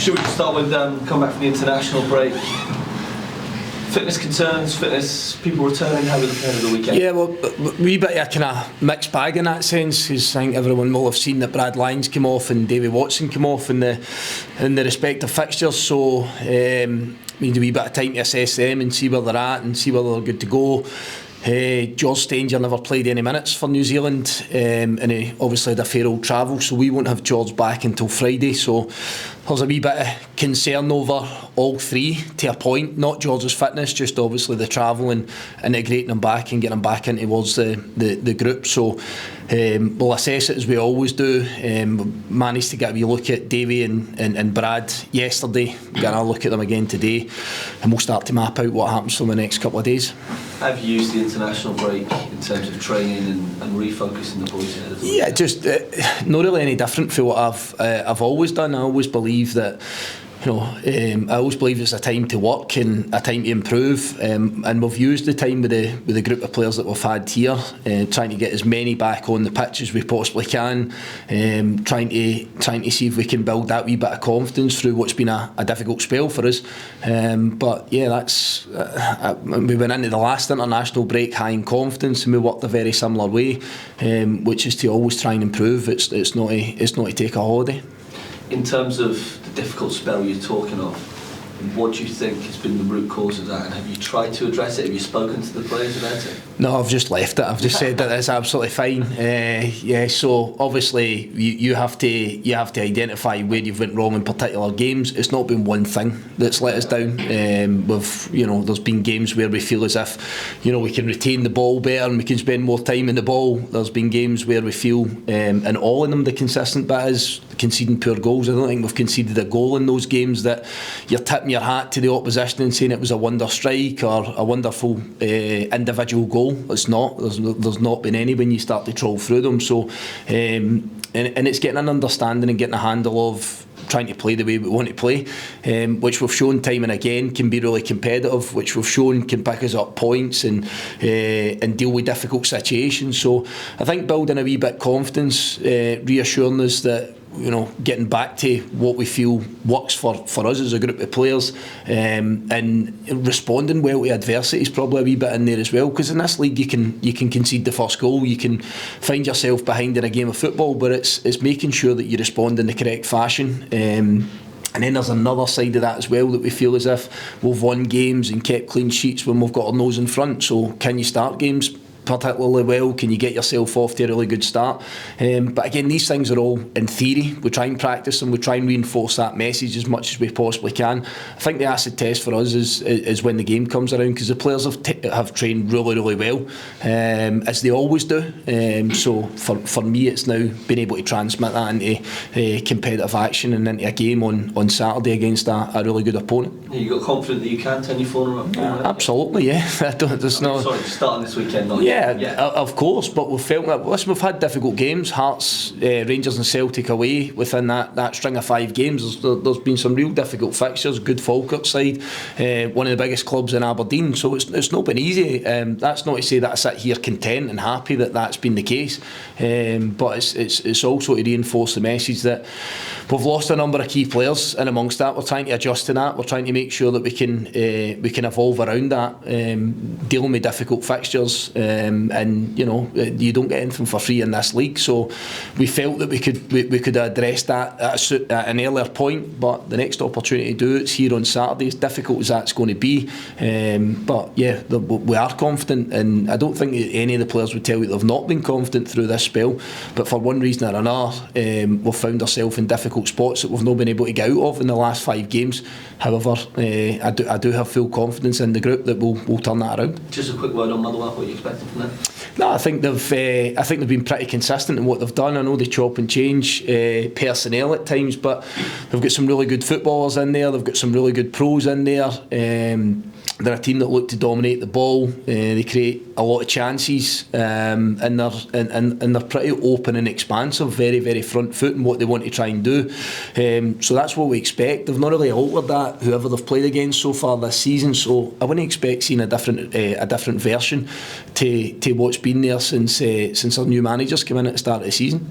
Should we start with come back from the international break? Fitness concerns, fitness, people returning, how we looking ahead of the weekend? Yeah, well, a wee bit of a kind of mixed bag in that sense, because I think everyone will have seen that Brad Lyons came off and Davy Watson came off in the respective fixtures, so need a wee bit of time to assess them and see where they're at and see whether they're good to go. George Stanger never played any minutes for New Zealand, and he obviously had a fair old travel, so we won't have George back until Friday, so there's a wee bit of concern over all three to a point, not George's fitness, just obviously the travel and integrating him back and getting him back in towards the group. So we'll assess it as we always do. Managed to get a wee look at Davy and Brad yesterday, get a look at them again today, and we'll start to map out what happens for the next couple of days. Have you used the international break in terms of training and refocusing the boys ahead of the Yeah, just not really any different from what I've always done. I always believe that, I always believe it's a time to work and a time to improve, and we've used the time with the group of players that we've had here, trying to get as many back on the pitch as we possibly can, trying to see if we can build that wee bit of confidence through what's been a difficult spell for us. But yeah, that's we went into the last international break high in confidence, and we worked a very similar way, which is to always try and improve. It's not to take a holiday. In terms of the difficult spell you're talking of, what do you think has been the root cause of that, and have you tried to address it? Have you spoken to the players about it? No, I've just left it. I've just said that it's absolutely fine. So obviously you have to identify where you've went wrong in particular games. It's not been one thing that's let us down. There's been games where we feel as if we can retain the ball better and we can spend more time in the ball. There's been games where we feel, and all in them, the consistent bit is conceding poor goals. I don't think we've conceded a goal in those games that you're tipping your hat to the opposition and saying it was a wonder strike or a wonderful individual goal. It's not. There's not been any when you start to trawl through them. So, and it's getting an understanding and getting a handle of trying to play the way we want to play, which we've shown time and again can be really competitive, which we've shown can pick us up points and deal with difficult situations. So I think building a wee bit of confidence, reassuring us that getting back to what we feel works for us as a group of players, and responding well to adversity is probably a wee bit in there as well, because in this league you can concede the first goal, you can find yourself behind in a game of football, but it's making sure that you respond in the correct fashion. And then there's another side of that as well, that we feel as if we've won games and kept clean sheets when we've got our nose in front. So can you start games particularly well? Can you get yourself off to a really good start? But again, these things are all in theory. We try and practice them, we try and reinforce that message as much as we possibly can. I think the acid test for us is when the game comes around, because the players have trained really, really well, as they always do. So for me, it's now being able to transmit that into competitive action and into a game on Saturday against a really good opponent. You got confident that you can turn your phone around? Absolutely, yeah. Sorry, starting this weekend, not Yeah, of course, but we've felt that. Listen, we've had difficult games. Hearts, Rangers and Celtic away within that string of 5 games. There's been some real difficult fixtures. Good Falkirk side, one of the biggest clubs in Aberdeen. So it's not been easy. That's not to say that I sit here content and happy that that's been the case, but it's also to reinforce the message that we've lost a number of key players, and amongst that we're trying to adjust to that. We're trying to make sure that we can evolve around that, dealing with difficult fixtures. And you don't get anything for free in this league, so we felt that we could address that at an earlier point, but the next opportunity to do it's here on Saturday, as difficult as that's going to be. But yeah, we are confident, and I don't think any of the players would tell you they've not been confident through this spell, but for one reason or another, we've found ourselves in difficult spots that we've not been able to get out of in the last 5 games. However, I do have full confidence in the group that we'll turn that around. Just a quick word on Motherwell, what are you expecting from them? No, I think they've been pretty consistent in what they've done. I know they chop and change personnel at times, but they've got some really good footballers in there. They've got some really good pros in there. They're a team that look to dominate the ball. They create a lot of chances, and they're pretty open and expansive, very, very front foot in what they want to try and do. So that's what we expect. They've not really altered that, whoever they've played against so far this season. So I wouldn't expect seeing a different version to what's been there since our new managers came in at the start of the season.